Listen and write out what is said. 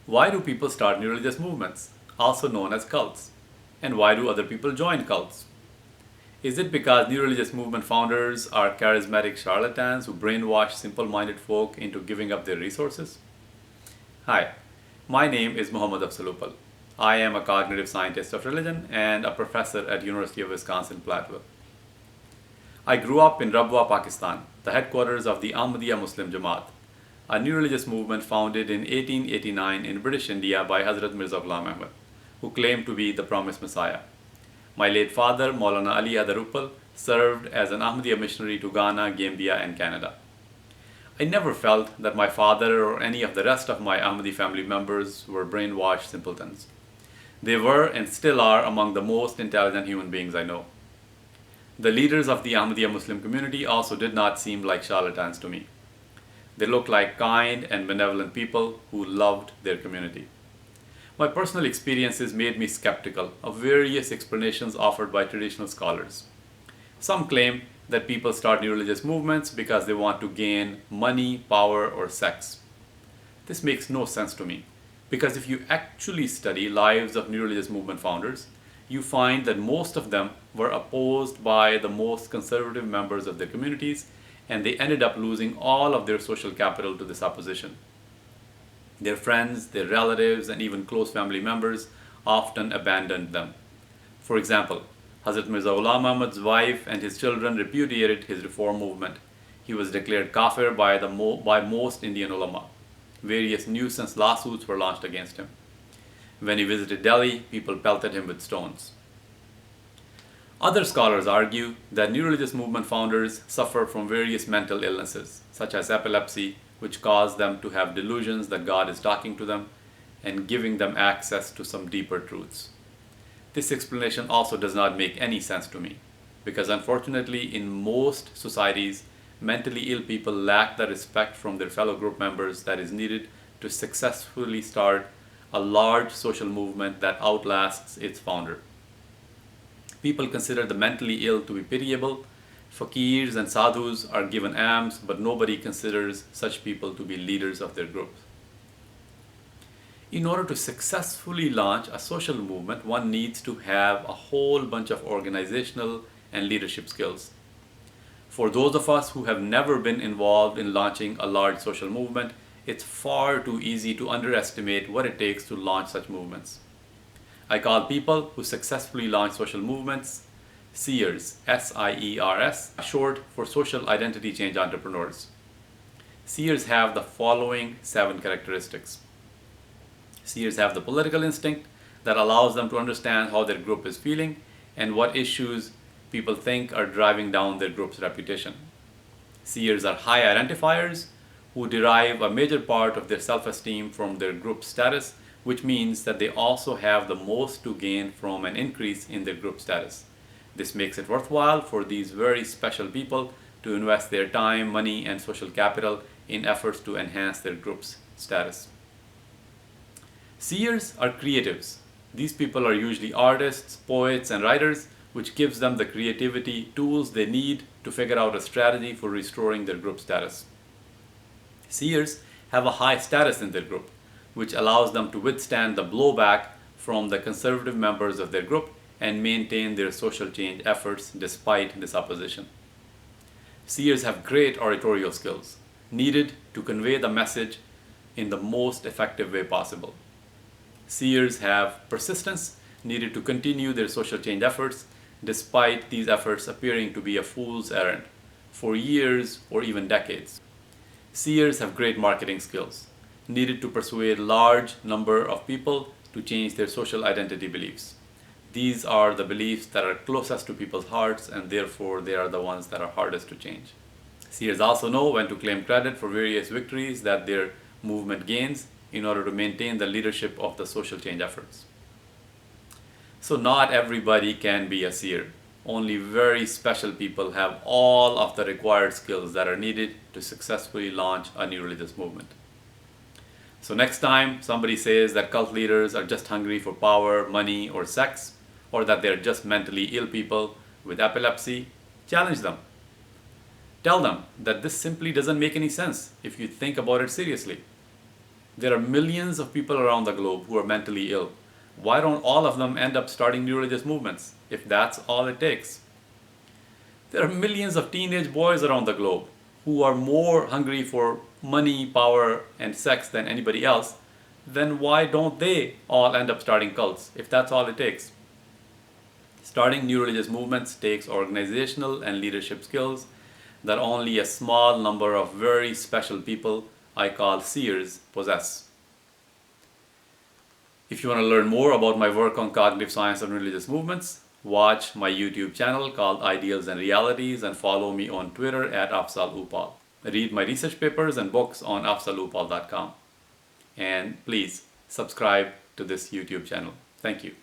Why do people start new religious movements, also known as cults? And why do other people join cults? Is it because new religious movement founders are charismatic charlatans who brainwash simple minded folk into giving up their resources? Hi, my name is Muhammad Afzal Upal. I am a cognitive scientist of religion and a professor at University of Wisconsin-Platteville. I grew up in Rabwa, Pakistan, the headquarters of the Ahmadiyya Muslim Jamaat, a new religious movement founded in 1889 in British India by Hazrat Mirza Ghulam Ahmad, who claimed to be the promised Messiah. My late father, Maulana Ali Hadar Upal, served as an Ahmadiyya missionary to Ghana, Gambia, and Canada. I never felt that my father or any of the rest of my Ahmadi family members were brainwashed simpletons. They were and still are among the most intelligent human beings I know. The leaders of the Ahmadiyya Muslim community also did not seem like charlatans to me. They looked like kind and benevolent people who loved their community. My personal experiences made me skeptical of various explanations offered by traditional scholars. Some claim that people start new religious movements because they want to gain money, power, or sex. This makes no sense to me, because if you actually study lives of new religious movement founders, you find that most of them were opposed by the most conservative members of their communities, and they ended up losing all of their social capital to this opposition. Their friends, their relatives, and even close family members often abandoned them. For example, Hazrat Mirza Ghulam Ahmad's wife and his children repudiated his reform movement. He was declared kafir by most Indian ulama. Various nuisance lawsuits were launched against him. When he visited Delhi, people pelted him with stones. Other scholars argue that new religious movement founders suffer from various mental illnesses, such as epilepsy, which cause them to have delusions that God is talking to them and giving them access to some deeper truths. This explanation also does not make any sense to me, because unfortunately in most societies, mentally ill people lack the respect from their fellow group members that is needed to successfully start a large social movement that outlasts its founder. People consider the mentally ill to be pitiable. Fakirs and sadhus are given alms, but nobody considers such people to be leaders of their groups. In order to successfully launch a social movement, one needs to have a whole bunch of organizational and leadership skills. For those of us who have never been involved in launching a large social movement, it's far too easy to underestimate what it takes to launch such movements. I call people who successfully launch social movements seers, S-I-E-R-S, short for social identity change entrepreneurs. Seers have the following 7 characteristics. Seers have the political instinct that allows them to understand how their group is feeling and what issues people think are driving down their group's reputation. Seers are high identifiers who derive a major part of their self-esteem from their group status, which means that they also have the most to gain from an increase in their group status. This makes it worthwhile for these very special people to invest their time, money, and social capital in efforts to enhance their group's status. Seers are creatives. These people are usually artists, poets, and writers, which gives them the creativity tools they need to figure out a strategy for restoring their group status. Seers have a high status in their group, which allows them to withstand the blowback from the conservative members of their group and maintain their social change efforts despite this opposition. Seers have great oratorial skills, needed to convey the message in the most effective way possible. Seers have persistence, needed to continue their social change efforts despite these efforts appearing to be a fool's errand for years or even decades. Seers have great marketing skills, needed to persuade large number of people to change their social identity beliefs. These are the beliefs that are closest to people's hearts, and therefore they are the ones that are hardest to change. Seers also know when to claim credit for various victories that their movement gains in order to maintain the leadership of the social change efforts. So not everybody can be a seer. Only very special people have all of the required skills that are needed to successfully launch a new religious movement. So next time somebody says that cult leaders are just hungry for power, money, or sex, or that they're just mentally ill people with epilepsy, challenge them. Tell them that this simply doesn't make any sense if you think about it seriously. There are millions of people around the globe who are mentally ill. Why don't all of them end up starting new religious movements if that's all it takes? There are millions of teenage boys around the globe who are more hungry for money, power, and sex than anybody else. Then why don't they all end up starting cults if that's all it takes? Starting new religious movements takes organizational and leadership skills that only a small number of very special people I call seers possess. If you want to learn more about my work on cognitive science and religious movements, watch my YouTube channel called Ideals and Realities and follow me on Twitter at Afzal Upal. Read my research papers and books on afzalupal.com. And please subscribe to this YouTube channel. Thank you.